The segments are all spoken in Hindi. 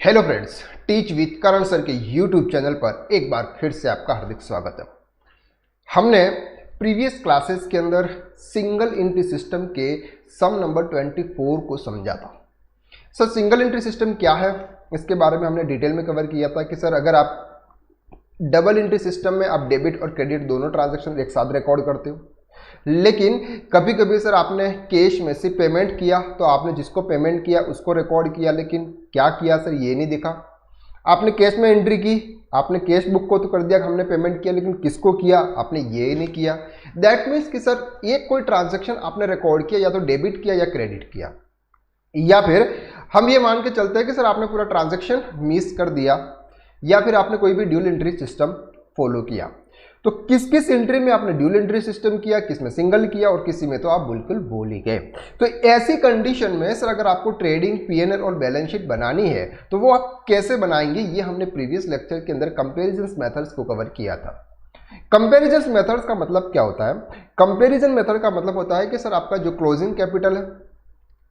Hello friends, teach with Karan sir के यूट्यूब चैनल पर एक बार फिर से आपका हार्दिक स्वागत है। हमने प्रीवियस क्लासेस के अंदर सिंगल एंट्री सिस्टम के सम नंबर 24 को समझा था। सर सिंगल एंट्री सिस्टम क्या है, इसके बारे में हमने डिटेल में कवर किया था कि सर अगर आप डबल एंट्री सिस्टम में आप डेबिट और क्रेडिट दोनों ट्रांजैक्शन एक साथ रिकॉर्ड करते हो, लेकिन कभी कभी सर आपने कैश में से पेमेंट किया तो आपने जिसको पेमेंट किया उसको रिकॉर्ड किया, लेकिन क्या किया सर ये नहीं दिखा। आपने कैश में एंट्री की, आपने कैश बुक को तो कर दिया कि हमने पेमेंट किया, लेकिन किसको किया आपने ये नहीं किया। दैट मीन्स कि सर एक कोई ट्रांजैक्शन आपने रिकॉर्ड किया, या तो डेबिट किया या क्रेडिट किया, या फिर हम ये मान के चलते हैं कि सर आपने पूरा ट्रांजैक्शन मिस कर दिया, या फिर आपने कोई भी ड्यूल एंट्री सिस्टम फॉलो किया। तो किस किस एंट्री में आपने ड्यूल एंट्री सिस्टम किया, किस में सिंगल किया और किसी में तो आप बिल्कुल भूल ही गए। तो ऐसी कंडीशन में सर अगर आपको ट्रेडिंग पीएनएल और बैलेंस शीट बनानी है तो वो आप कैसे बनाएंगे, ये हमने प्रीवियस लेक्चर के अंदर कंपैरिजन मेथड्स को कवर किया था। कंपैरिजन मेथड्स का मतलब क्या होता है? कंपैरिजन मेथड का मतलब होता है कि सर आपका जो क्लोजिंग कैपिटल है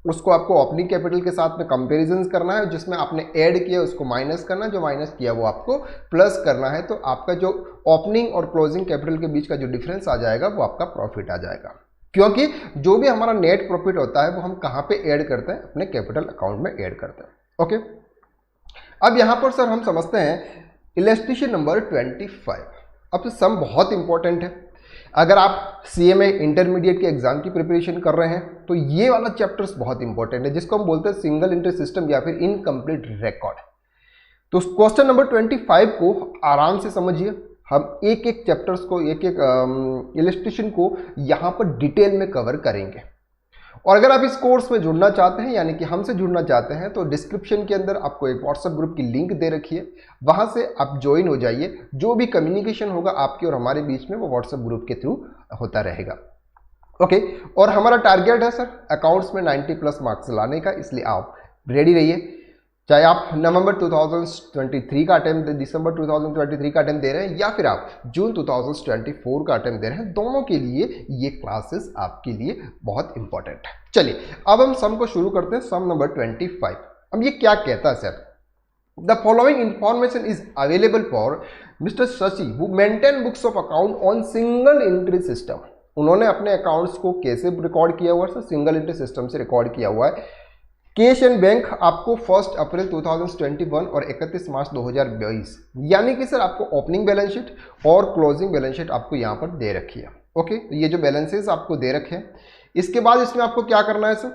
उसको आपको ओपनिंग कैपिटल के साथ में कंपैरिजन करना है, जिसमें आपने ऐड किया उसको माइनस करना है, जो माइनस किया वो आपको प्लस करना है। तो आपका जो ओपनिंग और क्लोजिंग कैपिटल के बीच का जो डिफरेंस आ जाएगा वो आपका प्रॉफिट आ जाएगा, क्योंकि जो भी हमारा नेट प्रॉफिट होता है वो हम कहाँ पे ऐड करते हैं, अपने कैपिटल अकाउंट में ऐड करते हैं। ओके, अब यहाँ पर सर हम समझते हैं इलस्ट्रेशन नंबर 25। अब तो सम बहुत इंपॉर्टेंट है। अगर आप सीएमए इंटरमीडिएट के एग्जाम की प्रिपरेशन कर रहे हैं तो ये वाला चैप्टर्स बहुत इंपॉर्टेंट है, जिसको हम बोलते हैं सिंगल एंट्री सिस्टम या फिर इनकम्प्लीट रिकॉर्ड। तो क्वेश्चन नंबर 25 को आराम से समझिए। हम एक एक चैप्टर्स को, एक एक इलस्ट्रेशन को यहाँ पर डिटेल में कवर करेंगे। और अगर आप इस कोर्स में जुड़ना चाहते हैं, यानी कि हमसे जुड़ना चाहते हैं, तो डिस्क्रिप्शन के अंदर आपको एक व्हाट्सएप ग्रुप की लिंक दे रखी है, वहां से आप ज्वाइन हो जाइए। जो भी कम्युनिकेशन होगा आपके और हमारे बीच में वो व्हाट्सएप ग्रुप के थ्रू होता रहेगा। ओके, और हमारा टारगेट है सर अकाउंट्स में 90+ मार्क्स लाने का, इसलिए आप रेडी रहिए। चाहे आप नवंबर 2023 का अटेम्प्ट, दिसंबर 2023 का अटेम्प्ट दे रहे हैं, या फिर आप जून 2024 का अटेम्प्ट दे रहे हैं, दोनों के लिए ये क्लासेस आपके लिए बहुत इंपॉर्टेंट है। चलिए अब हम सम को शुरू करते हैं। सम नंबर 25। अब ये क्या कहता है sir? The following information is available for mister Shashi who maintain books of account on single entry system. उन्होंने अपने अकाउंट्स को कैसे रिकॉर्ड किया हुआ है सर? सिंगल एंट्री सिस्टम से रिकॉर्ड किया हुआ है। कैश एंड बैंक आपको 1 अप्रैल 2021 और 31 मार्च 2022, यानी कि सर आपको ओपनिंग बैलेंस शीट और क्लोजिंग बैलेंस शीट आपको यहाँ पर दे रखी है। ओके, तो ये जो बैलेंसेस आपको दे रखे हैं, इसके बाद इसमें आपको क्या करना है sir?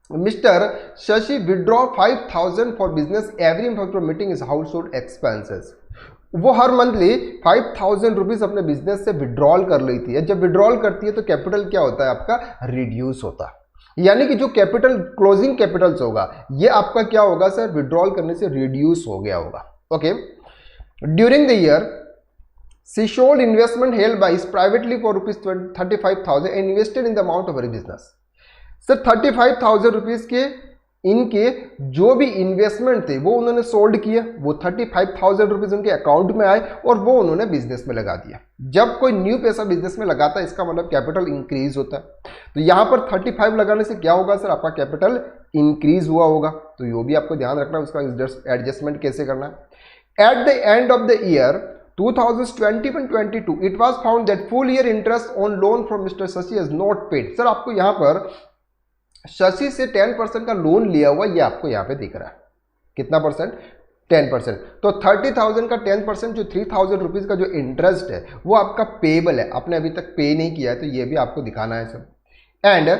Mister Shashi withdraw 5000 for business every month for meeting is house hold expenses. वो हर मंथली 5000 रुपीज अपने बिजनेस से विड्रॉल कर लेती है। जब विड्रॉल करती है तो कैपिटल क्या होता है आपका? रिड्यूस होता है, यानी कि जो कैपिटल क्लोजिंग कैपिटल्स होगा ये आपका क्या होगा सर? विड्रॉल करने से रिड्यूस हो गया होगा। Okay, during the year she sold investment held by privately for ₹35,000 and invested in the amount of her business. Sir 35,000 rupees के इनके जो भी इन्वेस्टमेंट थे वो उन्होंने सोल्ड किए, वो 35,000 रुपीज उनके अकाउंट में आए और वो उन्होंने बिजनेस में लगा दिया। जब कोई न्यू पैसा बिजनेस में लगाता है इसका मतलब कैपिटल इंक्रीज होता है। तो यहाँ पर 35 लगाने से क्या होगा सर? आपका कैपिटल इंक्रीज हुआ होगा। तो ये भी आपको ध्यान रखना है, उसका एडजस्टमेंट कैसे करना है। Eight the end of the year 2021-22 it was found that full year interest on loan from mister Shashi is not paid. Sir आपको यहाँ पर शशि से 10% का लोन लिया हुआ, ये आपको यहाँ पे दिख रहा है। कितना परसेंट? 10%। तो 30,000 का 10% जो 3,000 रुपीज का जो इंटरेस्ट है वो आपका पेएबल है, आपने अभी तक पे नहीं किया है, तो ये भी आपको दिखाना है sir. And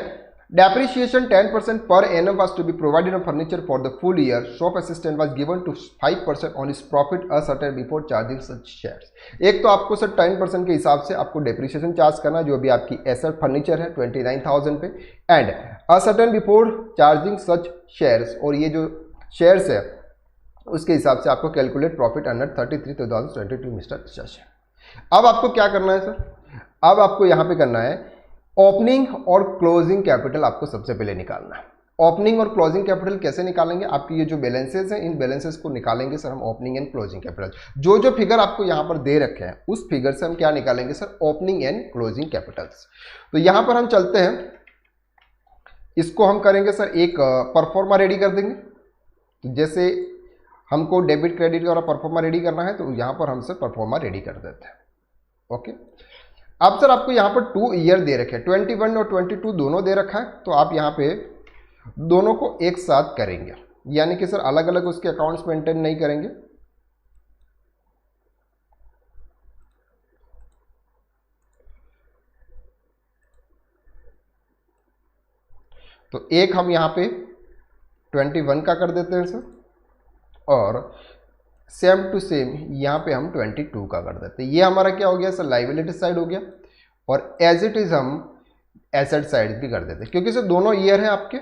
depreciation 10% per annum was to be provided on furniture for the full year. Shop assistant was given to 5% on his profit ascertained before charging such shares. एक तो आपको सर 10% के हिसाब से आपको डेप्रिसिएशन चार्ज करना, जो भी आपकी एसेट फर्नीचर है 29,000 पे, and ascertained before charging such shares, और ये जो शेयर्स है उसके हिसाब से आपको calculate profit under 33 2022 mister Shashi. अब आपको क्या करना है सर? अब आपको यहाँ पे करना है ओपनिंग और क्लोजिंग कैपिटल आपको सबसे पहले निकालना है। ओपनिंग और क्लोजिंग कैपिटल कैसे निकालेंगे? आपकी ये जो बैलेंसेस हैं इन बैलेंसेस को निकालेंगे सर हम ओपनिंग एंड क्लोजिंग कैपिटल। जो जो फिगर आपको यहाँ पर दे रखे हैं उस फिगर से हम क्या निकालेंगे sir? Opening and closing Capitals. तो यहाँ पर हम चलते हैं, इसको हम करेंगे सर एक परफॉर्मा रेडी कर देंगे। जैसे हमको डेबिट क्रेडिट और परफॉर्मा रेडी करना है, तो यहाँ पर हम सर परफॉर्मा रेडी कर देते हैं। ओके, अब सर आपको यहाँ पर 2 ईयर दे रखे हैं, 21 और 22 दोनों दे रखा है, तो आप यहाँ पे दोनों को एक साथ करेंगे, यानी कि सर अलग अलग उसके अकाउंट्स मेंटेन नहीं करेंगे। तो एक हम यहाँ पे 21 का कर देते हैं सर, और सेम टू सेम यहाँ पे हम 22 का कर देते हैं। ये हमारा क्या हो गया सर, लाइबिलिटी साइड हो गया, और एज इट इज हम एसेट साइड भी कर देते हैं, क्योंकि सर दोनों ईयर हैं आपके,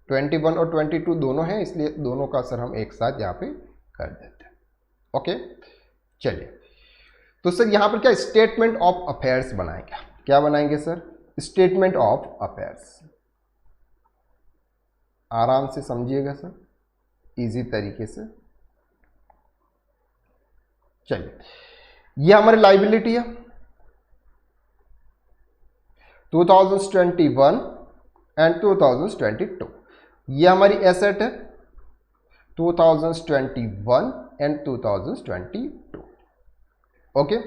21 और 22 दोनों हैं, इसलिए दोनों का सर हम एक साथ यहाँ पे कर देते हैं। ओके, चलिए, तो सर यहाँ पर क्या स्टेटमेंट ऑफ अफेयर्स बनाएंगे, क्या बनाएंगे सर, स्टेटमेंट ऑफ अफेयर्स। आराम से समझिएगा सर, इजी तरीके से। चलिए, ये हमारी लाइबिलिटी है 2021 एंड 2022। ये हमारी एसेट है 2021 एंड 2022। ओके,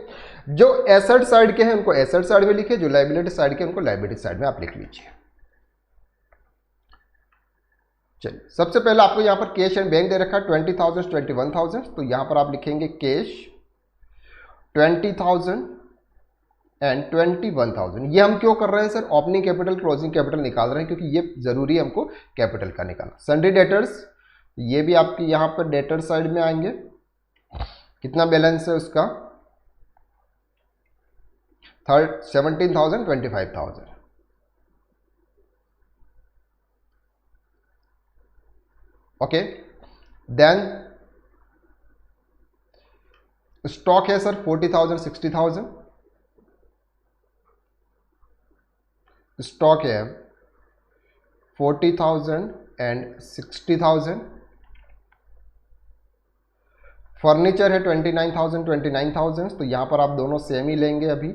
जो एसेट साइड के हैं उनको एसेट साइड में लिखिए, जो लाइबिलिटी साइड के उनको लाइबिलिटी साइड में आप लिख लीजिए। चलिए, सबसे पहले आपको यहां पर कैश एंड बैंक दे रखा है 20,000 21,000, तो यहां पर आप लिखेंगे कैश 20,000 एंड 21,000। ये हम क्यों कर रहे हैं sir, opening capital closing capital निकाल रहे हैं, क्योंकि ये जरूरी है हमको कैपिटल का निकालना। सन्डे डेटर्स, ये भी आपकी यहां पर डेटर साइड में आएंगे, कितना बैलेंस है उसका 17,000 25,000। ओके, देन स्टॉक है सर 40,000 60,000, स्टॉक है 40,000 एंड 60,000। फर्नीचर है 29,000 29,000, तो यहां पर आप दोनों सेम ही लेंगे अभी,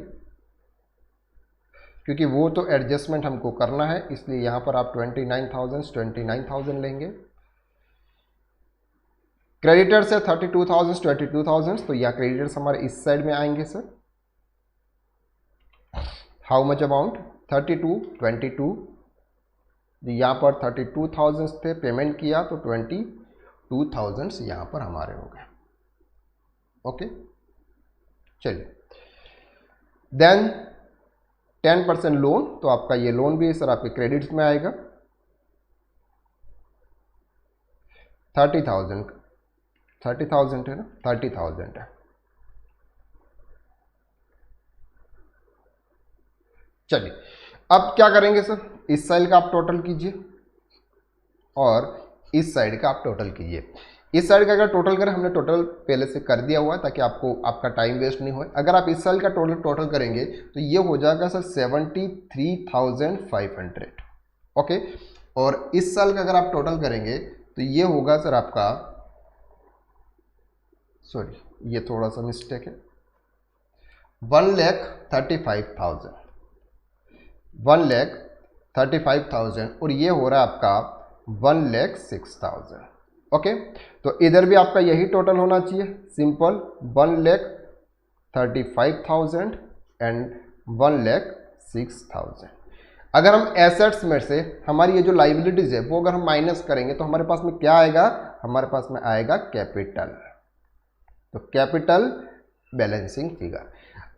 क्योंकि वो तो एडजस्टमेंट हमको करना है, इसलिए यहां पर आप 29,000 29,000 लेंगे। क्रेडिटर्स है 32,000 22,000, तो यहाँ क्रेडिटर्स हमारे इस साइड में आएंगे सर। हाउ मच अमाउंट 32 22, यहाँ पर 32,000 थे, पेमेंट किया तो 22,000 यहाँ पर हमारे हो गए। ओके, चलिए, देन 10% लोन, तो आपका ये लोन भी सर आपके क्रेडिट्स में आएगा 30,000 है ना, 30,000 है। चलिए, अब क्या करेंगे सर, इस साइड का आप टोटल कीजिए और इस साइड का आप टोटल कीजिए। इस साइड का अगर टोटल करें, हमने टोटल पहले से कर दिया हुआ है ताकि आपको आपका टाइम वेस्ट नहीं हो। अगर आप इस साइड का टोटल करेंगे तो ये हो जाएगा सर 73,500। ओके, और इस साल का अगर आप टोटल करेंगे तो ये होगा सर आपका, सॉरी ये थोड़ा सा मिस्टेक है, 1,35,000 1,35,000, और ये हो रहा है आपका 1,06,000। ओके, तो इधर भी आपका यही टोटल होना चाहिए, सिंपल 1,35,000 एंड 1,06,000। अगर हम एसेट्स में से हमारी ये जो लाइबिलिटीज है वो अगर हम माइनस करेंगे तो हमारे पास में क्या आएगा, हमारे पास में आएगा कैपिटल। तो कैपिटल बैलेंसिंग फिगर,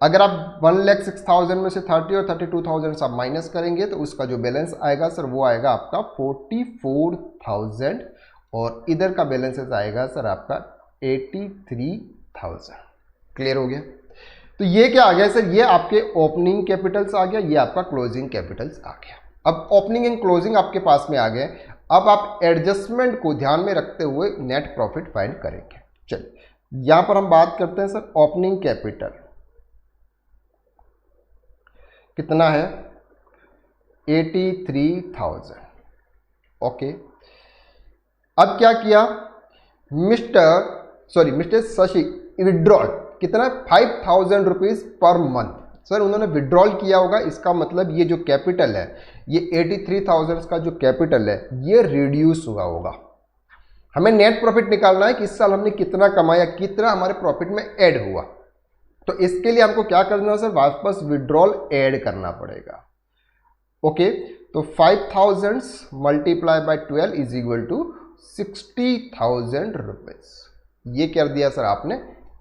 अगर आप 1,06,000 में से 30 और 32,000 आप माइनस करेंगे तो उसका जो बैलेंस आएगा सर वो आएगा आपका 44,000, और इधर का बैलेंसेस आएगा सर आपका 83,000। क्लियर हो गया? तो ये क्या आ गया सर, ये आपके ओपनिंग कैपिटल्स आ गया, ये आपका क्लोजिंग कैपिटल्स आ गया। अब ओपनिंग एंड क्लोजिंग आपके पास में आ गए, अब आप एडजस्टमेंट को ध्यान में रखते हुए नेट प्रॉफिट फाइंड करेंगे। चलिए, यहां पर हम बात करते हैं सर ओपनिंग कैपिटल कितना है, 83,000। ओके, अब क्या किया मिस्टर शशि, विड्रॉल कितना, 5,000 रुपीज पर मंथ। सर उन्होंने विड्रॉल किया होगा, इसका मतलब ये जो कैपिटल है, ये 83,000 का जो कैपिटल है ये रिड्यूस हुआ होगा। हमें नेट प्रॉफिट निकालना है कि इस साल हमने कितना कमाया, कितना हमारे प्रॉफिट में ऐड हुआ। तो इसके लिए हमको क्या करना है सर, वापस विड्रॉल ऐड करना पड़ेगा। ओके, तो 5000 multiply by 12 is equal to 60,000 rupees. ये कर दिया सर आपने,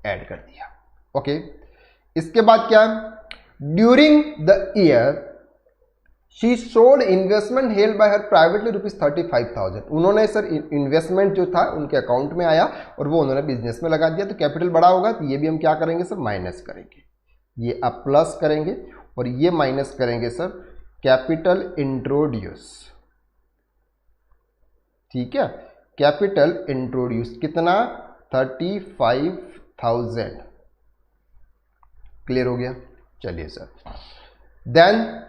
ऐड कर दिया। ओके, इसके बाद क्या, during the year she sold investment held by her privately ₹35,000। उन्होंने सर इन्वेस्टमेंट जो था उनके अकाउंट में आया और वो उन्होंने बिजनेस में लगा दिया, तो कैपिटल बड़ा होगा, तो ये भी हम क्या करेंगे सर, माइनस करेंगे। ये आप प्लस करेंगे और ये माइनस करेंगे सर कैपिटल इंट्रोड्यूस। ठीक है, कैपिटल इंट्रोड्यूस कितना, 35,000। क्लियर हो गया। चलिए sir, then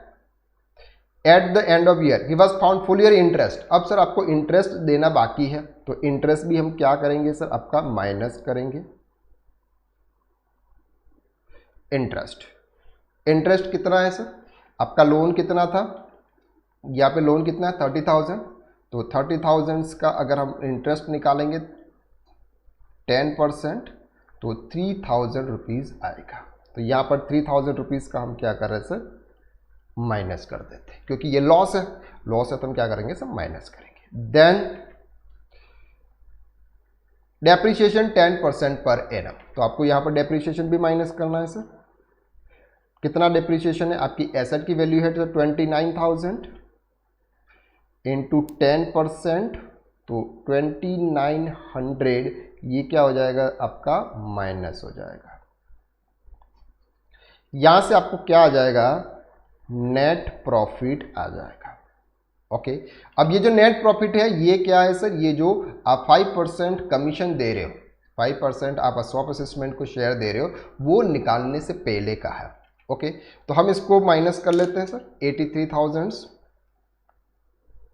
at the end of year he was found full year interest. अब सर आपको इंटरेस्ट देना बाकी है, तो इंटरेस्ट भी हम क्या करेंगे सर, आपका माइनस करेंगे। इंटरेस्ट कितना है सर, आपका लोन कितना था, यहाँ पे लोन कितना है 30,000, तो 30,000 का अगर हम इंटरेस्ट निकालेंगे 10% तो 3,000 रुपीज़ आएगा। तो यहाँ पर 3,000 रुपीज़ का हम क्या कर रहे हैं सर, माइनस कर देते हैं, क्योंकि ये लॉस है तो हम क्या करेंगे सर, माइनस करेंगे। देन डेप्रिसिएशन 10% पर एनम, तो आपको यहाँ पर डेप्रिसिएशन भी माइनस करना है सर। कितना डेप्रिसिएशन है, आपकी एसेट की वैल्यू है तो 29,000 इंटू 10%, तो 2900, ये क्या हो जाएगा आपका, माइनस हो जाएगा। यहां से आपको क्या आ जाएगा, नेट प्रॉफिट आ जाएगा। ओके, अब ये जो नेट प्रॉफिट है ये क्या है सर, ये जो आप 5% कमीशन दे रहे हो, 5% आप स्वैप असेसमेंट को शेयर दे रहे हो, वो निकालने से पहले का है। ओके, तो हम इसको माइनस कर लेते हैं सर, 83,000।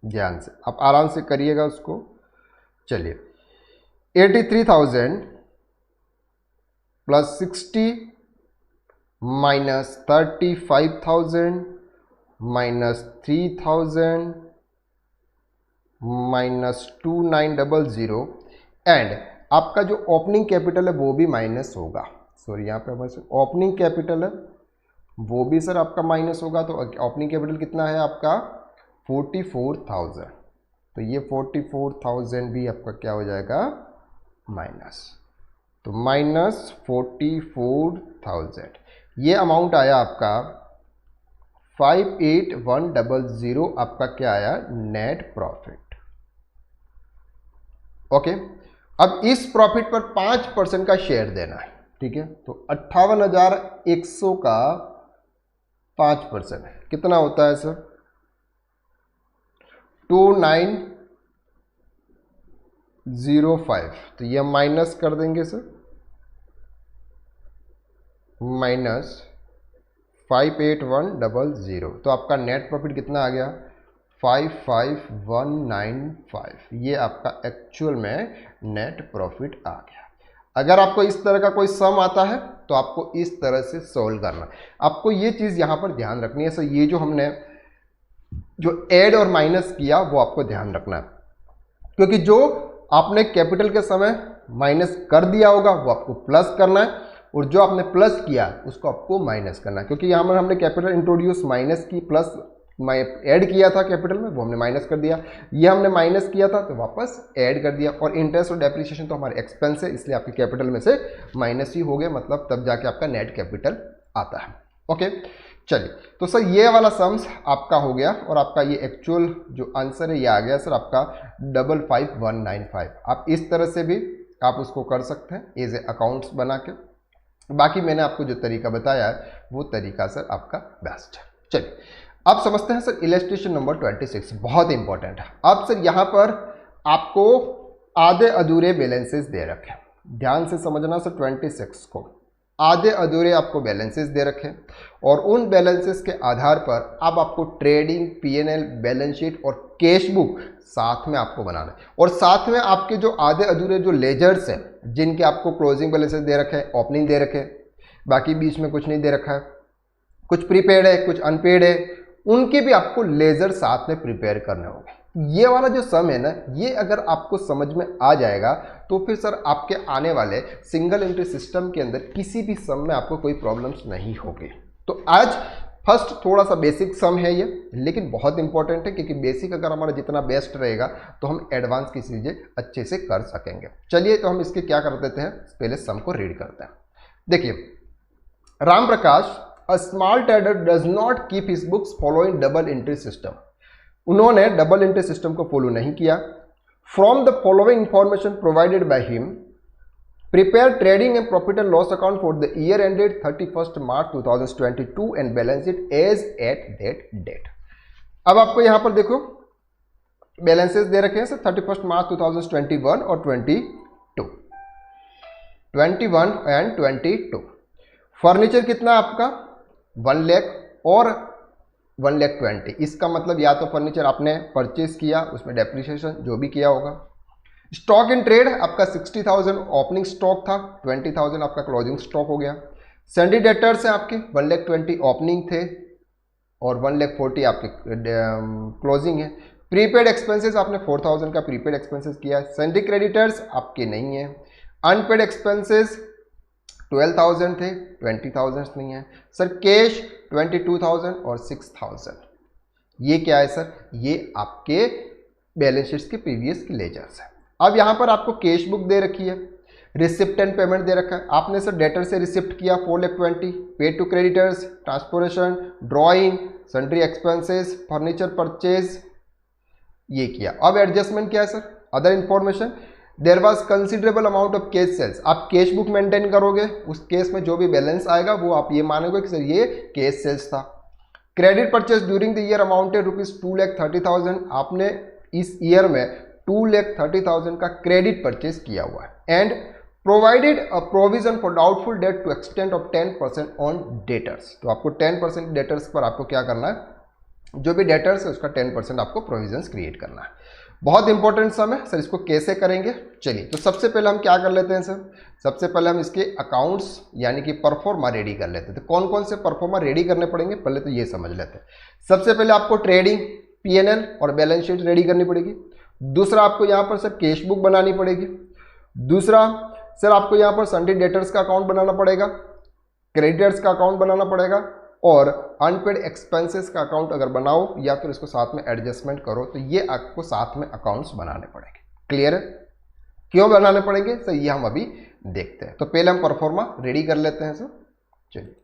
ध्यान से आप आराम से करिएगा उसको। चलिए, 83,000 plus 60 minus 35,000 minus 3,000 minus 2900 and आपका जो ओपनिंग कैपिटल है वो भी माइनस होगा। सॉरी, यहाँ पे हमारे ओपनिंग कैपिटल है वो भी सर आपका माइनस होगा। तो ओपनिंग कैपिटल कितना है आपका, 44,000, तो ये 44,000 भी आपका क्या हो जाएगा, माइनस। तो माइनस 44,000, ये अमाउंट आया आपका 58,100, आपका क्या आया, नेट प्रॉफिट। ओके, अब इस प्रॉफिट पर 5% का शेयर देना है। ठीक है, तो 58,100 का 5% कितना होता है सर, 2905। तो ये माइनस कर देंगे सर, माइनस 58,100, तो आपका नेट प्रॉफिट कितना आ गया, 55,195। ये आपका एक्चुअल में नेट प्रॉफिट आ गया। अगर आपको इस तरह का कोई सम आता है तो आपको इस तरह से सोल्व करना। आपको ये चीज़ यहाँ पर ध्यान रखनी है सर, ये जो हमने जो ऐड और माइनस किया वो आपको ध्यान रखना है, क्योंकि जो आपने कैपिटल के समय माइनस कर दिया होगा वो आपको प्लस करना है, और जो आपने प्लस किया उसको आपको माइनस करना है। क्योंकि यहाँ पर हमने कैपिटल इंट्रोड्यूस माइनस की, प्लस ऐड किया था कैपिटल में, वो हमने माइनस कर दिया। ये हमने माइनस किया था तो वापस ऐड कर दिया। और इंटरेस्ट और डेप्रिसिएशन तो हमारे एक्सपेंस है, इसलिए आपके कैपिटल में से माइनस ही हो गए, मतलब तब जाके आपका नेट कैपिटल आता है। ओके, चलिए, तो सर ये वाला सम्स आपका हो गया, और आपका ये एक्चुअल जो आंसर है ये आ गया सर आपका 55,195। आप इस तरह से भी आप उसको कर सकते हैं एज ए अकाउंट्स बना के। बाकी मैंने आपको जो तरीका बताया है वो तरीका सर आपका बेस्ट है। चलिए, अब समझते हैं सर इलस्ट्रेशन नंबर 26, बहुत इंपॉर्टेंट है। अब सर यहाँ पर आपको आधे अधूरे बैलेंसेस दे रखे हैं, ध्यान से समझना सर। 26 को आधे अधूरे आपको बैलेंसेस दे रखे हैं, और उन बैलेंसेस के आधार पर अब आपको ट्रेडिंग, पीएनएल, बैलेंस शीट और कैश बुक साथ में आपको बनाना है। और साथ में आपके जो आधे अधूरे जो लेजर्स हैं, जिनके आपको क्लोजिंग बैलेंसेस दे रखे हैं, ओपनिंग दे रखे हैं, बाकी बीच में कुछ नहीं दे रखा है, कुछ प्रीपेड है, कुछ अनपेड है, उनके भी आपको लेजर साथ में प्रिपेयर करने होंगे। ये वाला जो सम है ना, ये अगर आपको समझ में आ जाएगा तो फिर सर आपके आने वाले सिंगल एंट्री सिस्टम के अंदर किसी भी सम में आपको कोई प्रॉब्लम्स नहीं होगी। तो आज फर्स्ट थोड़ा सा बेसिक सम है ये, लेकिन बहुत इंपॉर्टेंट है, क्योंकि बेसिक अगर हमारा जितना बेस्ट रहेगा तो हम एडवांस की चीज़ें अच्छे से कर सकेंगे। चलिए तो हम इसके क्या कर देते हैं, पहले सम को रीड करते हैं। देखिए, Ram Prakash a small trader does not keep his books following double entry system. उन्होंने डबल एंट्री सिस्टम को फॉलो नहीं किया। From the following information provided by him, prepare trading and profit and loss account for the year ended 31 March 2022 and balance sheet as at that date. अब आपको यहां पर देखो बैलेंसेस दे रखे हैं सर 31 मार्च 2021 और 21 एंड 22। फर्नीचर कितना आपका 1 लाख और 1,20,000। इसका मतलब या तो फर्नीचर आपने परचेज किया, उसमें डेप्रिसिएशन जो भी किया होगा। स्टॉक इन ट्रेड आपका 60,000 ओपनिंग स्टॉक था, 20,000 आपका क्लोजिंग स्टॉक हो गया। सैंडी डेटर्स है आपके 1,20,000 ओपनिंग थे और 1,40,000 आपके क्लोजिंग है। प्रीपेड एक्सपेंसेस आपने 4,000 का प्रीपेड एक्सपेंसेस किया है। सैंडी क्रेडिटर्स आपके नहीं है। अनपेड एक्सपेंसेस 12,000 थे, 20,000 नहीं है सर। कैश 22,000 और 6,000। ये क्या है सर, ये आपके बैलेंस शीट्स के प्रीवियस की लेजर्स है। अब यहाँ पर आपको कैश बुक दे रखी है, रिसिप्ट एंड पेमेंट दे रखा है। आपने सर डेटर से रिसिप्ट किया 4,20,000, pay to creditors, transportation, drawing, sundry expenses, furniture purchase, ये किया। अब एडजस्टमेंट क्या है sir, other information, there was considerable amount of cash sales. आप कैश बुक मेंटेन करोगे, उस केस में जो भी बैलेंस आएगा वो आप ये मानोगे कि सर ये कैश सेल्स था। Credit purchase during the year amounted ₹2,30,000। आपने इस ईयर में 2,30,000 का क्रेडिट परचेज किया हुआ है। And provided a provision for doubtful debt to extent of 10% on debtors. तो आपको 10% डेटर्स पर आपको क्या करना है, जो भी डेटर्स है उसका 10% आपको प्रोविजंस क्रिएट करना है। बहुत इंपॉर्टेंट सम है सर, इसको कैसे करेंगे चलिए। तो सबसे पहले हम क्या कर लेते हैं सर, सबसे पहले हम इसके अकाउंट्स यानी कि परफॉर्मा रेडी कर लेते हैं। तो कौन कौन से परफॉर्मा रेडी करने पड़ेंगे, पहले तो ये समझ लेते हैं। सबसे पहले आपको ट्रेडिंग P&L और बैलेंस शीट रेडी करनी पड़ेगी। दूसरा आपको यहाँ पर सर कैश बुक बनानी पड़ेगी। दूसरा सर आपको यहाँ पर सन्ड्री डेटर्स का अकाउंट बनाना पड़ेगा, क्रेडिटर्स का अकाउंट बनाना पड़ेगा और अनपेड एक्सपेंसेस का अकाउंट अगर बनाओ या फिर इसको साथ में एडजस्टमेंट करो तो ये आपको साथ में अकाउंट्स बनाने पड़ेंगे। क्लियर है, क्यों बनाने पड़ेंगे सर ये हम अभी देखते हैं। तो पहले हम परफॉर्मा रेडी कर लेते हैं सर। चलिए,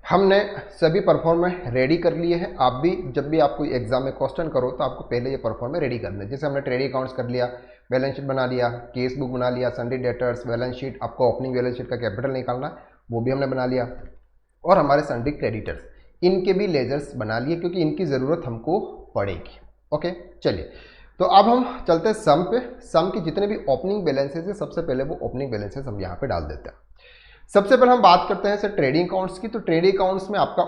हमने सभी परफॉर्मा रेडी कर लिए हैं। आप भी जब भी आप कोई एग्जाम में क्वेश्चन करो तो आपको पहले ये परफॉर्मा रेडी करना है। जैसे हमने ट्रेडिंग अकाउंट्स कर लिया, बैलेंस शीट बना लिया, केस बुक बना लिया, सन्ड्री डेटर्स, बैलेंस शीट, आपको ओपनिंग बैलेंस शीट का कैपिटल निकालना वो भी हमने बना लिया, और हमारे सन्ड्री क्रेडिटर्स इनके भी लेजर्स बना लिए क्योंकि इनकी ज़रूरत हमको पड़ेगी। ओके चलिए, तो अब हम चलते हैं सम पे। सम के जितने भी ओपनिंग बैलेंसेज है सबसे पहले वो ओपनिंग बैलेंसेज हम यहाँ पे डाल देते हैं। सबसे पहले हम बात करते हैं सर ट्रेडिंग अकाउंट्स की। तो ट्रेडिंग अकाउंट्स में आपका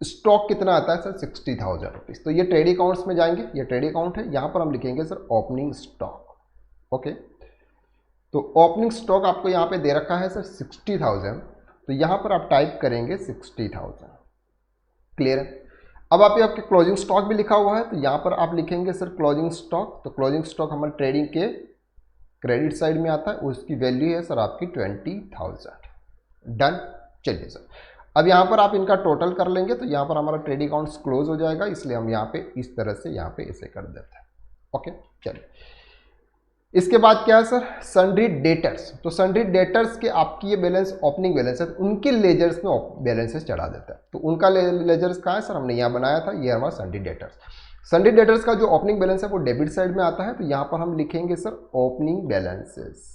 स्टॉक कितना आता है सर 60,000 रुपीज़। तो ये ट्रेडिंग अकाउंट्स में जाएंगे, ये ट्रेडिंग अकाउंट है, यहाँ पर हम लिखेंगे सर ओपनिंग स्टॉक। ओके, तो ओपनिंग स्टॉक आपको यहाँ पे दे रखा है सर 60,000, तो यहाँ पर आप टाइप करेंगे 60,000। क्लियर है। अब आप आपके क्लोजिंग स्टॉक भी लिखा हुआ है तो यहाँ पर आप लिखेंगे सर क्लोजिंग स्टॉक। तो क्लोजिंग स्टॉक हमारे ट्रेडिंग के क्रेडिट साइड में आता है, उसकी वैल्यू है सर आपकी 20,000। डन। चलिए सर, अब यहाँ पर आप इनका टोटल कर लेंगे तो यहाँ पर हमारा ट्रेडिंग अकाउंट्स क्लोज हो जाएगा, इसलिए हम यहाँ पे इस तरह से यहाँ पे ऐसे कर देते हैं। ओके चलिए, इसके बाद क्या है सर सन्ड्री डेटर्स। तो सन्ड्री डेटर्स के आपकी ये बैलेंस ओपनिंग बैलेंस है, उनके लेजर्स में बैलेंसेस चढ़ा देता है। तो उनका लेजर्स कहाँ है सर, हमने यहाँ बनाया था, ये हमारा सन्ड्री डेटर्स। सन्ड्री डेटर्स का जो ओपनिंग बैलेंस है वो डेबिट साइड में आता है, तो यहाँ पर हम लिखेंगे सर ओपनिंग बैलेंसेस।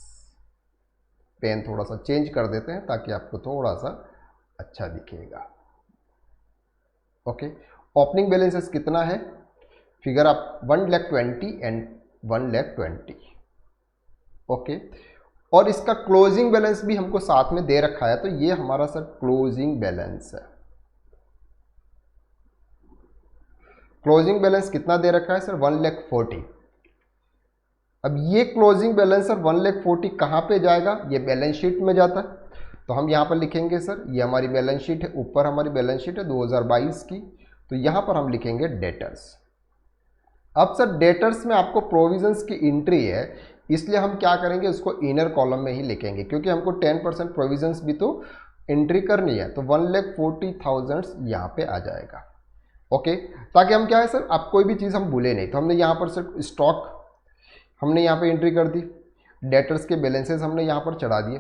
पेन थोड़ा सा चेंज कर देते हैं ताकि आपको थोड़ा सा अच्छा दिखेगा। ओके, ओपनिंग बैलेंसेस कितना है, फिगर आप 1,20,000 एंड 1,20,000। ओके, और इसका क्लोजिंग बैलेंस भी हमको साथ में दे रखा है, तो ये हमारा सर क्लोजिंग बैलेंस है। क्लोजिंग बैलेंस कितना दे रखा है सर 1,40,000। अब ये क्लोजिंग बैलेंस सर 1,40,000 कहाँ पे जाएगा, ये बैलेंस शीट में जाता है। तो हम यहाँ पर लिखेंगे सर ये हमारी बैलेंस शीट है, ऊपर हमारी बैलेंस शीट है 2022 की, तो यहाँ पर हम लिखेंगे डेटर्स। अब सर डेटर्स में आपको प्रोविजंस की एंट्री है, इसलिए हम क्या करेंगे, उसको इनर कॉलम में ही लिखेंगे, क्योंकि हमको 10% प्रोविजंस भी तो एंट्री करनी है। तो 1,40,000 यहाँ पे आ जाएगा। ओके, ताकि हम क्या है सर, आप कोई भी चीज़ हम भूले नहीं। तो हमने यहाँ पर सर स्टॉक हमने यहाँ पे एंट्री कर दी, डेटर्स के बैलेंसेस हमने यहाँ पर चढ़ा दिए।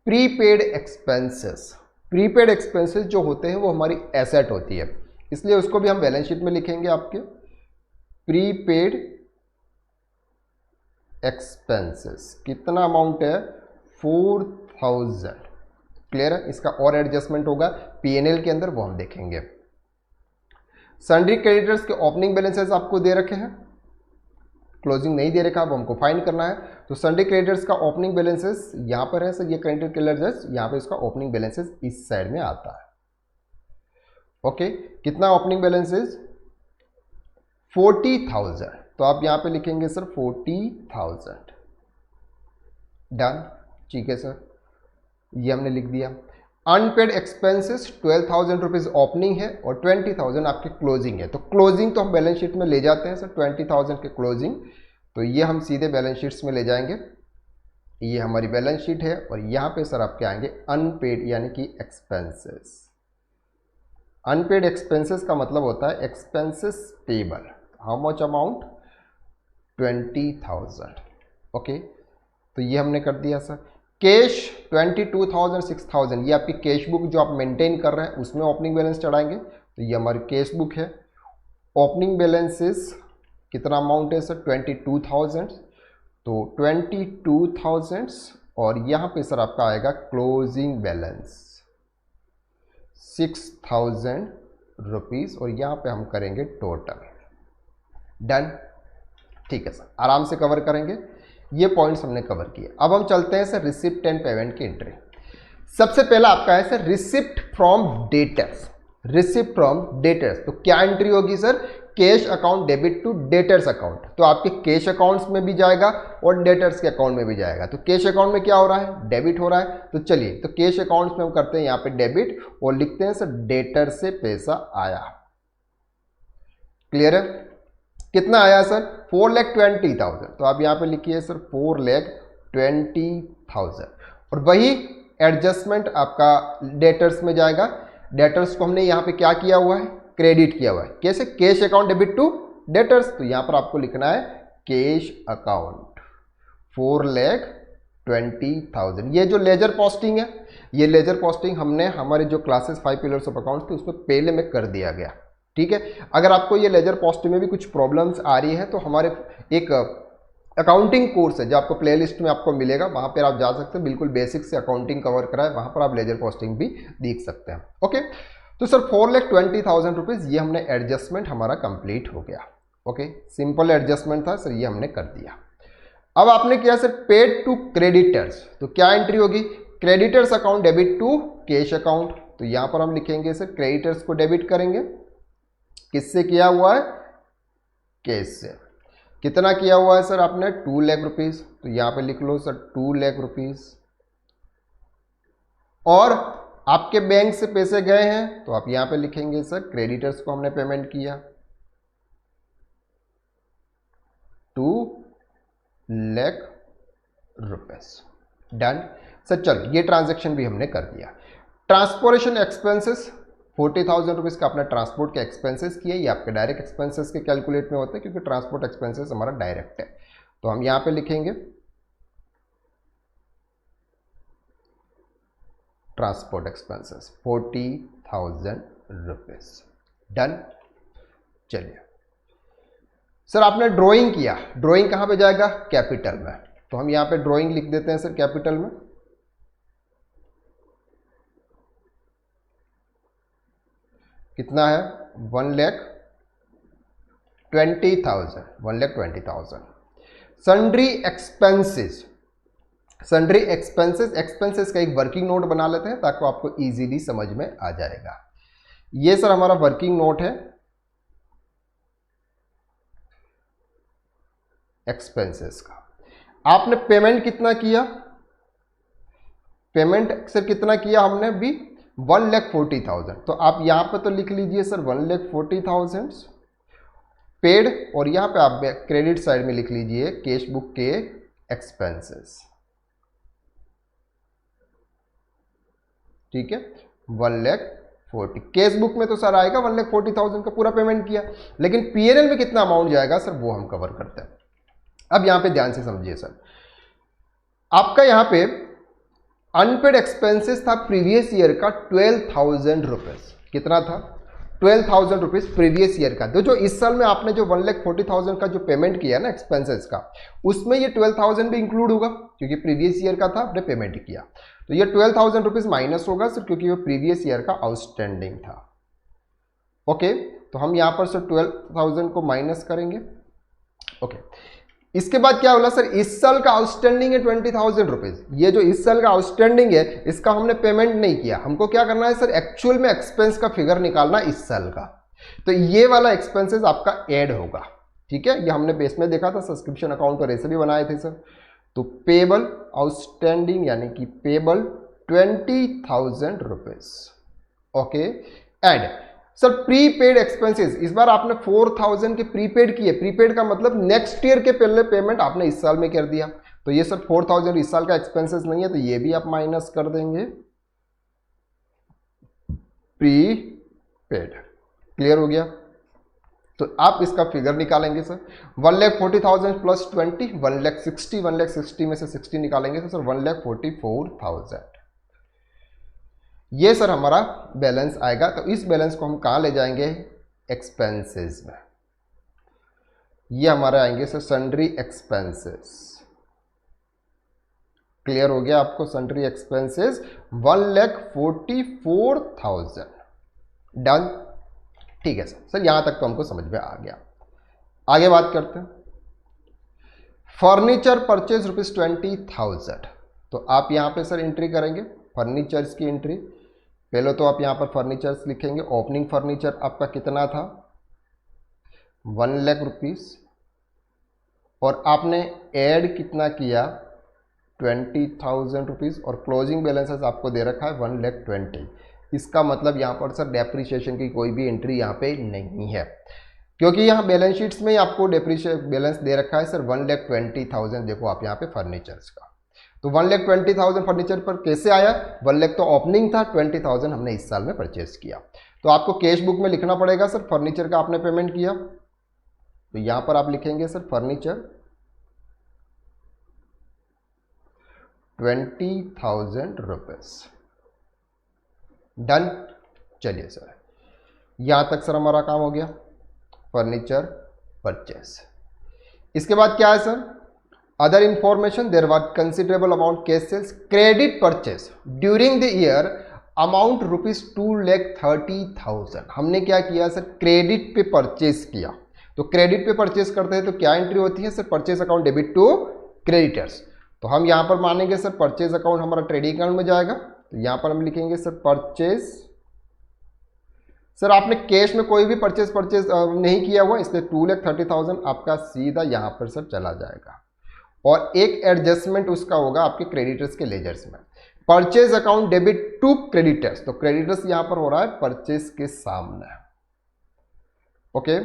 प्रीपेड एक्सपेंसेस, प्रीपेड एक्सपेंसेस जो होते हैं वो हमारी एसेट होती है, इसलिए उसको भी हम बैलेंस शीट में लिखेंगे। आपके प्रीपेड एक्सपेंसेस कितना अमाउंट है, 4,000। क्लियर है, इसका और एडजस्टमेंट होगा पीएनएल के अंदर, वो हम देखेंगे। सन्ड्री क्रेडिटर्स के ओपनिंग बैलेंसेस आपको दे रखे हैं, क्लोजिंग नहीं दे रखा, वो हमको फाइंड करना है। तो सन्ड्री क्रेडिटर्स का ओपनिंग बैलेंसेस यहाँ पर है सर, ये क्रेडिटर क्रेडिटर्स, यहाँ पे इसका ओपनिंग बैलेंसेस इस साइड में आता है। ओके, कितना ओपनिंग बैलेंसेस, 40,000। तो आप यहाँ पे लिखेंगे सर 40,000। डन, ठीक है सर, ये हमने लिख दिया। अनपेड एक्सपेंसेस 12,000 रुपीज ओपनिंग है और 20,000 आपकी क्लोजिंग है। तो क्लोजिंग तो हम बैलेंस शीट में ले जाते हैं सर, 20,000 के क्लोजिंग, तो ये हम सीधे बैलेंस शीट्स में ले जाएंगे। ये हमारी बैलेंस शीट है और यहाँ पे सर आपके आएंगे अनपेड यानी कि एक्सपेंसेस। अनपेड एक्सपेंसेस का मतलब होता है expenses payable. How much amount, 20,000। Okay, तो ये हमने कर दिया सर। कैश 22,000, 6,000, ये आपकी कैश बुक जो आप मेंटेन कर रहे हैं उसमें ओपनिंग बैलेंस चढ़ाएंगे। तो ये हमारी कैश बुक है। ओपनिंग बैलेंसेस कितना अमाउंट है सर, 22,000। तो 22,000 और यहाँ पे सर आपका आएगा क्लोजिंग बैलेंस 6,000 रुपीज़ और यहाँ पे हम करेंगे टोटल। डन, ठीक है सर, आराम से कवर करेंगे। ये पॉइंट्स हमने कवर किए। अब हम चलते हैं सर रिसिप्ट एंड पेमेंट की एंट्री। सबसे पहला आपका है sir receipt from debtors. Receipt from debtors, तो क्या एंट्री होगी sir, cash account debit to debtors account. तो आपके कैश अकाउंट्स में भी जाएगा और डेटर्स के अकाउंट में भी जाएगा। तो कैश अकाउंट में क्या हो रहा है, डेबिट हो रहा है। तो चलिए, तो कैश अकाउंट्स में हम करते हैं यहाँ पे डेबिट और लिखते हैं सर डेटर से पैसा आया। क्लियर है, कितना आया सर, 4,20,000। तो आप यहाँ पे लिखिए सर 4,20,000 और वही एडजस्टमेंट आपका डेटर्स में जाएगा। डेटर्स को हमने यहाँ पे क्या किया हुआ है, क्रेडिट किया हुआ है। कैसे, cash account debit to debtors. तो यहाँ पर आपको लिखना है कैश अकाउंट 4,20,000। ये जो लेजर पोस्टिंग है, ये लेजर पोस्टिंग हमने हमारे जो क्लासेस 5 पिलर्स ऑफ अकाउंट्स थे उसमें पहले में कर दिया गया। ठीक है, अगर आपको ये लेजर पोस्टिंग में भी कुछ प्रॉब्लम्स आ रही है तो हमारे एक अकाउंटिंग कोर्स है जो आपको प्लेलिस्ट में आपको मिलेगा, वहां पर आप जा सकते हैं। बिल्कुल बेसिक से अकाउंटिंग कवर करा है, वहां पर आप लेजर पोस्टिंग भी देख सकते हैं। ओके, तो सर 4,20,000 रुपीज़ ये हमने एडजस्टमेंट हमारा कंप्लीट हो गया। ओके, सिंपल एडजस्टमेंट था सर, ये हमने कर दिया। अब आपने किया सर पेड टू क्रेडिटर्स। तो क्या एंट्री होगी, creditors account debit to cash account. तो यहां पर हम लिखेंगे सर क्रेडिटर्स को डेबिट करेंगे, किससे किया हुआ है, कैश से। कितना किया हुआ है सर आपने, 2 लाख रुपीज। तो यहां पे लिख लो सर 2 लाख रुपीज। और आपके बैंक से पैसे गए हैं तो आप यहां पे लिखेंगे सर क्रेडिटर्स को हमने पेमेंट किया 2 लाख रुपीस। डन सर, चलो ये ट्रांजैक्शन भी हमने कर दिया। ट्रांसपोर्टेशन एक्सपेंसेस 40,000 रुपीज़ का अपना ट्रांसपोर्ट के एक्सपेंसेस किए। ये आपके डायरेक्ट एक्सपेंसेस के कैलकुलेट में होते हैं क्योंकि ट्रांसपोर्ट एक्सपेंसेस हमारा डायरेक्ट है। तो हम यहां पे लिखेंगे ट्रांसपोर्ट एक्सपेंसेस 40,000 रुपीज़। डन, चलिए सर आपने ड्राइंग किया, ड्राइंग कहां पे जाएगा, कैपिटल में। तो हम यहां पे ड्राइंग लिख देते हैं सर कैपिटल में। कितना है, 1,20,000, 1,20,000। Sundry expenses, sundry expenses, expenses का एक वर्किंग नोट बना लेते हैं ताकि आपको इजीली समझ में आ जाएगा। ये सर हमारा वर्किंग नोट है एक्सपेंसेस का। आपने पेमेंट कितना किया, पेमेंट सर कितना किया हमने भी, 1,40,000। तो आप यहां पर तो लिख लीजिए सर 1,40,000। पेड, और यहाँ पे आप क्रेडिट साइड में लिख लीजिए कैश बुक के एक्सपेंसेस। ठीक है, 1,40,000 कैश बुक में तो सर आएगा 1,40,000 का पूरा पेमेंट किया, लेकिन पीएनएल में कितना अमाउंट जाएगा सर वो हम कवर करते हैं। अब यहां पे ध्यान से समझिए सर, आपका यहां पे अनपेड एक्सपेंसेस था प्रीवियस ईयर का 12,000 रुपीज। कितना था? 12,000 रुपीज प्रीवियस ईयर का। तो जो इस साल में आपने जो 1,40,000 का जो पेमेंट किया ना एक्सपेंसेस का, उसमें ये 12,000 भी इंक्लूड होगा क्योंकि प्रीवियस ईयर का था, आपने पेमेंट किया। तो ये 12,000 रुपीज माइनस होगा सर क्योंकि वो प्रीवियस ईयर का आउटस्टैंडिंग था। ओके, तो हम यहां पर सर 12,000 को माइनस करेंगे। ओके, इसके बाद क्या बोला सर, इस साल का आउटस्टैंडिंग है 20,000 रुपीज। ये जो इस साल का आउटस्टैंडिंग है इसका हमने पेमेंट नहीं किया, हमको क्या करना है सर, एक्चुअल में एक्सपेंस का फिगर निकालना इस साल का। तो ये वाला एक्सपेंसेस आपका ऐड होगा। ठीक है, ये हमने बेस में देखा था, सब्सक्रिप्शन अकाउंट पर ऐसे भी बनाए थे सर। तो पेबल आउटस्टैंडिंग यानी कि payable 20,000 rupees. Okay, and sir prepaid expenses, इस बार आपने 4,000 के प्रीपेड किए। प्रीपेड का मतलब नेक्स्ट ईयर के पहले पेमेंट आपने इस साल में कर दिया। तो ये सर 4,000 इस साल का एक्सपेंसेस नहीं है, तो ये भी आप माइनस कर देंगे प्रीपेड। क्लियर हो गया? तो आप इसका फिगर निकालेंगे सर 1,40,000 प्लस 20, 1,60,000, 1,60,000 में से 60 निकालेंगे तो सर 1,44,000। ये सर हमारा बैलेंस आएगा। तो इस बैलेंस को हम कहाँ ले जाएंगे? एक्सपेंसेस में। ये हमारे आएंगे सर सन्ड्री एक्सपेंसेस। क्लियर हो गया आपको? Sundry expenses 1,44,000। डन? ठीक है सर, यहां तक तो हमको समझ में आ गया। आगे बात करते हैं। Furniture purchase ₹20,000। तो आप यहां पे सर एंट्री करेंगे फर्नीचर्स की एंट्री। पहले तो आप यहां पर फर्नीचर्स लिखेंगे। ओपनिंग फर्नीचर आपका कितना था? 1 लाख रुपीस, और आपने ऐड कितना किया? 20,000 रुपीज, और क्लोजिंग बैलेंसेस आपको दे रखा है 1,20,000। इसका मतलब यहाँ पर सर डेप्रिसिएशन की कोई भी एंट्री यहाँ पे नहीं है, क्योंकि यहाँ बैलेंस शीट्स में ही आपको डेप्रिसिएशन बैलेंस दे रखा है सर 1,20,000। देखो आप यहाँ पे फर्नीचर्स का, तो 1,20,000 फर्नीचर पर कैसे आया? 1 लाख तो ओपनिंग था, 20,000 हमने इस साल में परचेज किया। तो आपको कैश बुक में लिखना पड़ेगा सर फर्नीचर का आपने पेमेंट किया, तो यहाँ पर आप लिखेंगे सर फर्नीचर 20,000 रुपीज। डन? चलिए सर, यहां तक सर हमारा काम हो गया फर्नीचर परचेस। इसके बाद क्या है sir? Other information, there was considerable amount cash sales credit purchase during the year amount ₹2,30,000। हमने क्या किया सर? क्रेडिट पे परचेस किया। तो क्रेडिट पे परचेस करते हैं तो क्या एंट्री होती है sir? Purchase account debit to creditors. तो हम यहां पर मानेंगे सर परचेस अकाउंट हमारा ट्रेडिंग अकाउंट में जाएगा। तो यहां पर हम लिखेंगे सर परचेस। सर आपने कैश में कोई भी परचेस नहीं किया हुआ, इसलिए 2,30,000 आपका सीधा यहां पर सर चला जाएगा, और एक एडजस्टमेंट उसका होगा आपके क्रेडिटर्स के लेजर्स में। Purchase account debit to creditors, तो क्रेडिटर्स यहां पर हो रहा है परचेज के सामने। ओके,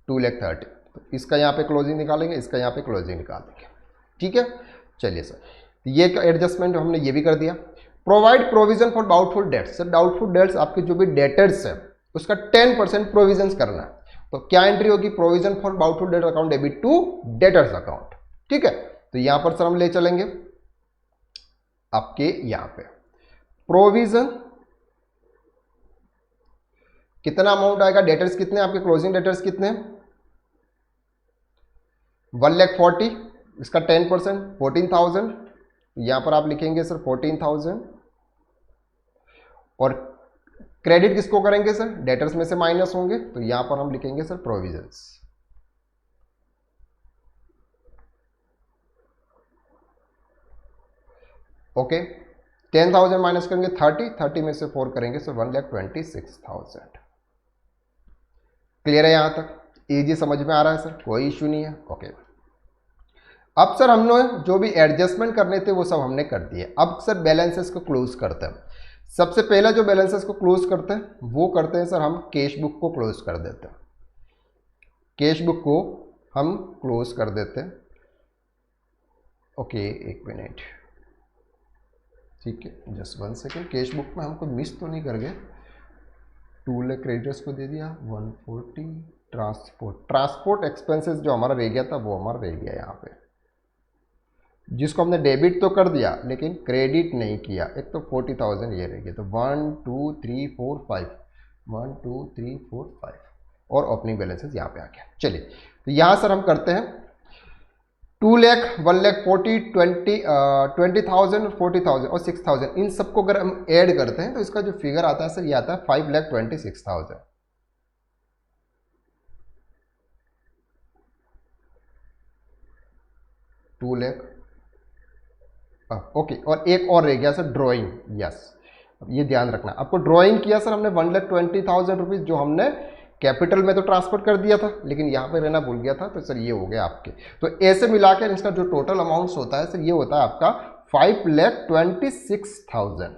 2,30,000, तो इसका यहां पे क्लोजिंग निकालेंगे, इसका यहां पे क्लोजिंग निकालेंगे। ठीक है, चलिए सर, ये एडजस्टमेंट हमने ये भी कर दिया। Provide provision for doubtful debts. Sir doubtful debts आपके जो भी डेटर्स है उसका 10% प्रोविजन करना है। तो क्या एंट्री होगी? Provision for doubtful debt account debit to debtors account. ठीक है, तो यहां पर सर हम ले चलेंगे आपके यहां पे प्रोविजन कितना अमाउंट आएगा? डेटर्स कितने आपके? क्लोजिंग डेटर्स कितने? 1,40,000, इसका 10% 14,000। यहां पर आप लिखेंगे सर 14,000, और क्रेडिट किसको करेंगे सर? डेटर्स में से माइनस होंगे, तो यहां पर हम लिखेंगे सर प्रोविजंस। ओके, 10,000 माइनस करेंगे 30 में से 4 करेंगे सर 1,26,000। क्लियर है? यहां तक इजी समझ में आ रहा है सर? कोई इश्यू नहीं है। ओके, अब सर हमने जो भी एडजस्टमेंट करने थे वो सब हमने कर दिए। अब सर बैलेंसेस को क्लोज करते हैं। सबसे पहला जो बैलेंसेस को क्लोज करते हैं वो करते हैं सर हम कैश बुक को क्लोज कर देते हैं। कैश बुक को हम क्लोज कर देते हैं। ओके, एक मिनट, ठीक है, जस्ट 1 सेकेंड। कैश बुक में हमको मिस तो नहीं कर गए। 2 लाख क्रेडिटर्स को दे दिया, 140 ट्रांसपोर्ट एक्सपेंसेस जो हमारा रह गया था वो हमारा रह गया यहाँ पे, जिसको हमने डेबिट तो कर दिया लेकिन क्रेडिट नहीं किया। एक तो 40,000 ये रह गया, तो 1 2 3 4 5 1 2 3 4 5 और ओपनिंग बैलेंसेस यहाँ पे आ गया। चलिए, तो यहाँ सर हम करते हैं 2 लाख 1 लाख 40 20,000 40,000 और 6,000, इन सबको अगर हम ऐड करते हैं तो इसका जो फिगर आता है सर ये आता है 5,26,000। टू लाख ओके, और एक और रह गया सर ड्राइंग। यस, ये ध्यान रखना आपको, ड्राइंग किया सर हमने 1,20,000 रुपीज, जो हमने कैपिटल में तो ट्रांसफर कर दिया था लेकिन यहाँ पे रहना भूल गया था, तो सर ये हो गया आपके। तो ऐसे मिलाकर इसका जो टोटल अमाउंट होता है सर ये होता है आपका 5,26,000।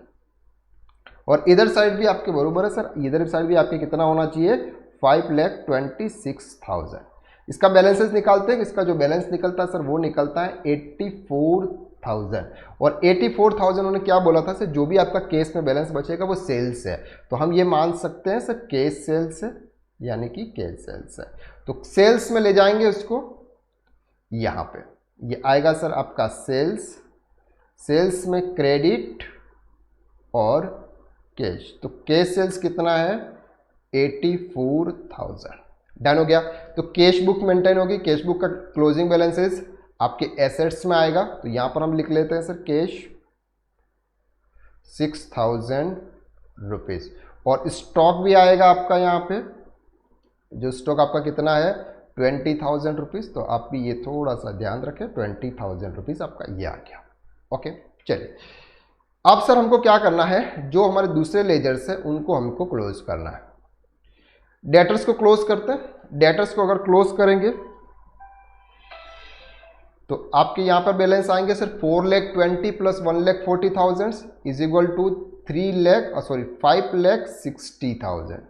और इधर साइड भी आपके बरोबर है सर, इधर साइड भी आपके कितना होना चाहिए 5,26,000। इसका बैलेंसेस निकालते हैं, इसका जो बैलेंस निकलता है सर वो निकलता है 84,000। और 84,000 उन्होंने क्या बोला था सर, जो भी आपका केस में बैलेंस बचेगा वो सेल्स है, तो हम ये मान सकते हैं सर केस सेल्स है, यानी कि केस सेल्स है। तो सेल्स में ले जाएंगे उसको, यहां पे ये आएगा सर आपका सेल्स, सेल्स में क्रेडिट और कैश, तो कैश सेल्स कितना है 84,000। डन हो गया। तो कैश बुक मेंटेन होगी, कैश बुक का क्लोजिंग बैलेंसेस आपके एसेट्स में आएगा, तो यहां पर हम लिख लेते हैं सर कैश 6,000 रुपीज। और स्टॉक भी आएगा आपका, यहाँ पे जो स्टॉक आपका कितना है 20,000 रुपीज, तो आप भी ये थोड़ा सा ध्यान रखें, 20,000 रुपीज आपका ये आ गया। ओके, चलिए अब सर हमको क्या करना है, जो हमारे दूसरे लेजर्स है उनको हमको क्लोज करना है। डेटर्स को क्लोज करते हैं। डेटर्स को अगर क्लोज करेंगे तो आपके यहां पर बैलेंस आएंगे sir 4,20,000 plus 1,40,000 is equal to 5,60,000।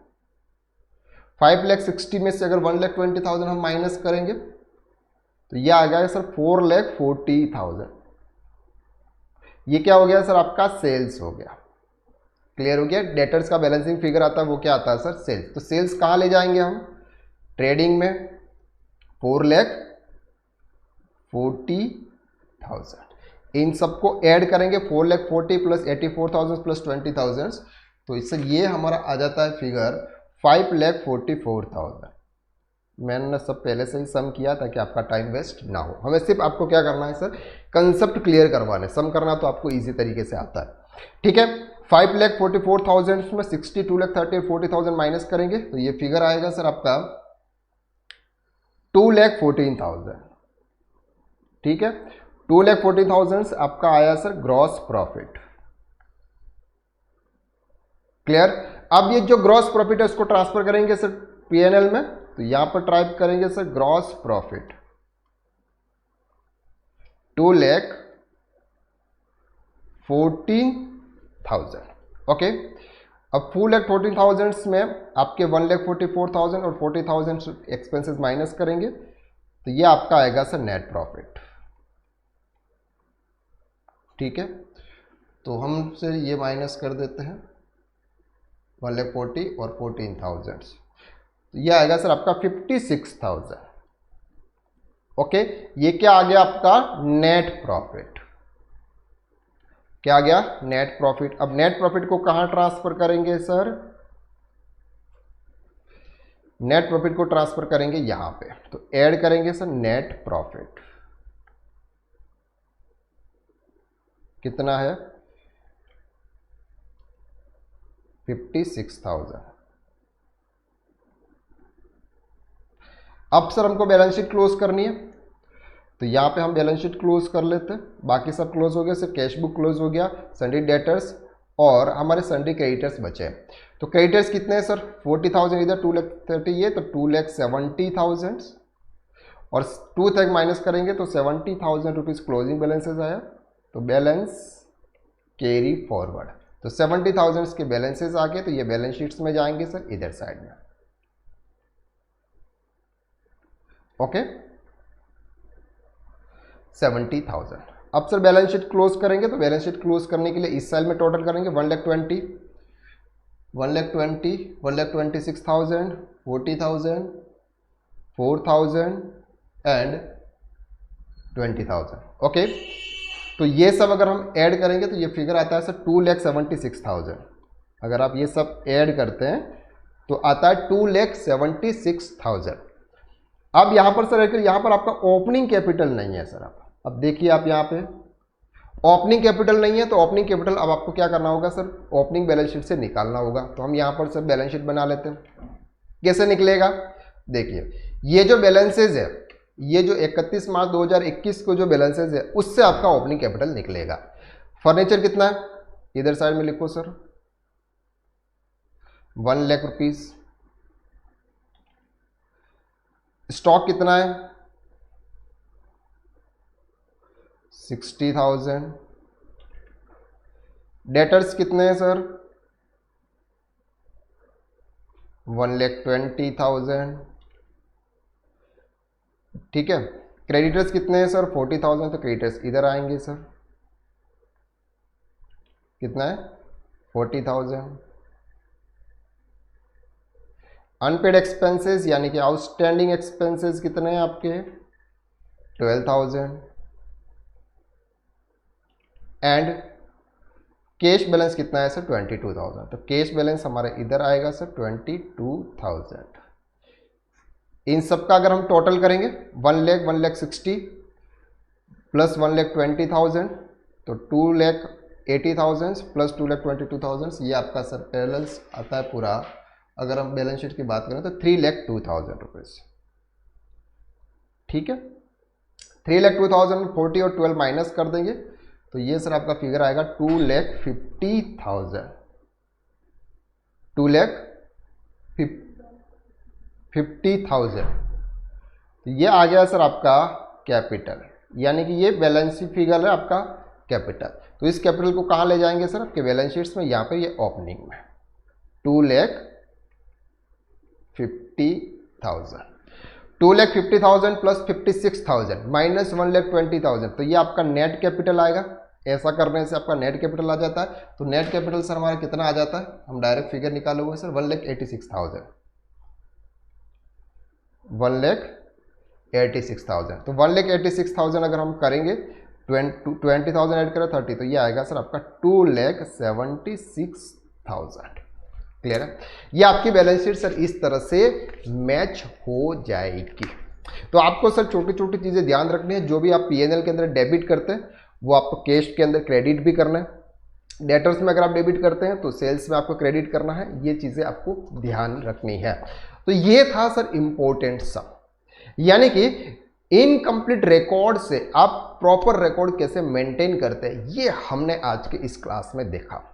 5,60,000 में से अगर 1,20,000 हम माइनस करेंगे तो यह आ गया सर 4,40,000। ये क्या हो गया सर आपका सेल्स हो गया। क्लियर हो गया। डेटर्स का बैलेंसिंग फिगर आता है वो क्या आता है सर सेल्स। तो सेल्स कहां ले जाएंगे हम ट्रेडिंग में 4,40,000। इन सबको ऐड करेंगे 4,40,000 प्लस 84,000 प्लस 20,000, तो इससे ये हमारा आ जाता है फिगर 5,44,000। मैंने सब पहले से ही सम किया ताकि आपका टाइम वेस्ट ना हो। हमें सिर्फ आपको क्या करना है सर कंसेप्ट क्लियर करवाने, सम करना तो आपको इजी तरीके से आता है। ठीक है, 5,44,000 में 62,30,000 40,000 माइनस करेंगे तो ये फिगर आएगा सर आपका 2,14,000। ठीक है, 2,14,000 आपका आया सर ग्रॉस प्रॉफिट। क्लियर। अब ये जो ग्रॉस प्रॉफिट है उसको ट्रांसफर करेंगे सर पीएनएल में, तो यहां पर टाइप करेंगे सर ग्रॉस प्रॉफिट 2,14,000। ओके, अब 2,14,000 में आपके 1,44,000 और 40,000 एक्सपेंसेस माइनस करेंगे तो ये आपका आएगा सर नेट प्रॉफिट। ठीक है, तो हम से ये माइनस कर देते हैं 1,40,000 और 14,000, तो ये आएगा सर आपका 56,000। ओके, ये क्या आ गया आपका नेट प्रॉफिट। क्या आ गया नेट प्रॉफिट। अब नेट प्रॉफिट को कहां ट्रांसफर करेंगे सर, नेट प्रॉफिट को ट्रांसफर करेंगे यहां पे, तो ऐड करेंगे सर नेट प्रॉफिट कितना है 56,000। अब सर हमको बैलेंस शीट क्लोज करनी है, तो यहां पे हम बैलेंस शीट क्लोज कर लेते हैं। बाकी सब क्लोज हो गया, सिर्फ कैश बुक क्लोज हो गया, सन्डी डेटर्स और हमारे सन्डी क्रेडिटर्स बचे। तो क्रेडिटर्स कितने हैं सर 40,000, इधर 2,30,000 ये, तो 2,70,000 और 2 तक माइनस करेंगे तो 70,000 रुपीज क्लोजिंग बैलेंसेस आया। तो बैलेंस कैरी फॉरवर्ड तो 70,000 के बैलेंसेस आ गए, तो ये बैलेंस शीट्स में जाएंगे सर इधर साइड में। ओके 70,000। अब सर बैलेंस शीट क्लोज करेंगे, तो बैलेंस शीट क्लोज करने के लिए इस साइड में टोटल करेंगे 1,20,000, 1,20,000, 1,26,000, 40,000, 4,000 एंड 20,000। ओके तो ये सब अगर हम ऐड करेंगे तो ये फिगर आता है सर 2,76,000। अगर आप ये सब ऐड करते हैं तो आता है 2,76,000। अब यहाँ पर सर यहाँ पर आपका ओपनिंग कैपिटल नहीं है सर। अब देखिए आप यहाँ पे ओपनिंग कैपिटल नहीं है, तो ओपनिंग कैपिटल अब आपको क्या करना होगा सर, ओपनिंग बैलेंस शीट से निकालना होगा। तो हम यहाँ पर सर बैलेंस शीट बना लेते हैं। कैसे निकलेगा, देखिए ये जो बैलेंसेज है, ये जो 31 मार्च 2021 को जो बैलेंसेज है उससे आपका ओपनिंग कैपिटल निकलेगा। फर्नीचर कितना है, इधर साइड में लिखो सर 1 लाख रुपीज। स्टॉक कितना है 60,000। डेटर्स कितने हैं सर 1,20,000। ठीक है, क्रेडिटर्स कितने हैं सर 40,000, तो क्रेडिटर्स इधर आएंगे सर, कितना है 40,000। अनपेड एक्सपेंसेस यानी कि आउटस्टैंडिंग एक्सपेंसेस कितने हैं आपके 12,000 एंड कैश बैलेंस कितना है सर 22,000। तो कैश बैलेंस हमारे इधर आएगा सर 22,000। इन सब का अगर हम टोटल करेंगे 1,60,000 प्लस 1,20,000 तो 2,80,000 प्लस 2,22,000, ये आपका सर बैलेंस आता है पूरा। अगर हम बैलेंस शीट की बात करें तो 3,02,000 रुपीज। ठीक है, 3,02,000 40 और 12 माइनस कर देंगे तो ये सर आपका फिगर आएगा 2,50,000। 2,50,000 तो ये आ गया सर आपका कैपिटल, यानी कि ये बैलेंस शीट फिगर है आपका कैपिटल। तो इस कैपिटल को कहाँ ले जाएंगे सर आपके बैलेंस शीट्स में, यहाँ पे ये ओपनिंग में 2,50,000। 2,50,000 प्लस 56,000 माइनस 1,20,000 तो ये आपका नेट कैपिटल आएगा। ऐसा करने से आपका नेट कैपिटल आ जाता है। तो नेट कैपिटल सर हमारा कितना आ जाता है, हम डायरेक्ट फिगर निकालोगे सर 1,86,000। 1,86,000 तो 1,86,000 अगर हम करेंगे 20,000 ऐड करें 30 तो ये आएगा सर आपका 2,76,000। क्लियर है, ये आपकी बैलेंस शीट सर इस तरह से मैच हो जाएगी। तो आपको सर छोटी छोटी चीजें ध्यान रखनी है। जो भी आप पीएनएल के अंदर डेबिट करते हैं वो आपको कैश के अंदर क्रेडिट भी करना है। डेटर्स में अगर आप डेबिट करते हैं तो सेल्स में आपको क्रेडिट करना है। ये चीजें आपको ध्यान रखनी है। तो ये था सर इंपॉर्टेंट सम, यानी कि इनकम्प्लीट रिकॉर्ड से आप प्रॉपर रिकॉर्ड कैसे मेंटेन करते हैं, ये हमने आज के इस क्लास में देखा।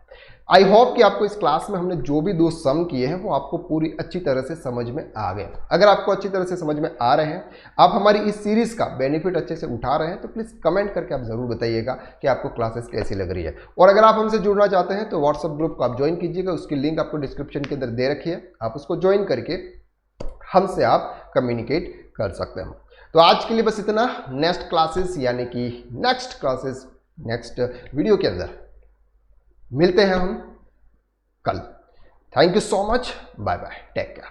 आई होप कि आपको इस क्लास में हमने जो भी दो सम किए हैं वो आपको पूरी अच्छी तरह से समझ में आ गए। अगर आपको अच्छी तरह से समझ में आ रहे हैं, आप हमारी इस सीरीज का बेनिफिट अच्छे से उठा रहे हैं, तो प्लीज़ कमेंट करके आप जरूर बताइएगा कि आपको क्लासेस कैसी लग रही है। और अगर आप हमसे जुड़ना चाहते हैं तो व्हाट्सएप ग्रुप को आप ज्वाइन कीजिएगा, उसकी लिंक आपको डिस्क्रिप्शन के अंदर दे रखी है। आप उसको ज्वाइन करके हमसे आप कम्युनिकेट कर सकते हैं। तो आज के लिए बस इतना। नेक्स्ट क्लासेस यानी कि नेक्स्ट वीडियो के अंदर मिलते हैं हम कल। Thank you so much, bye bye, take care.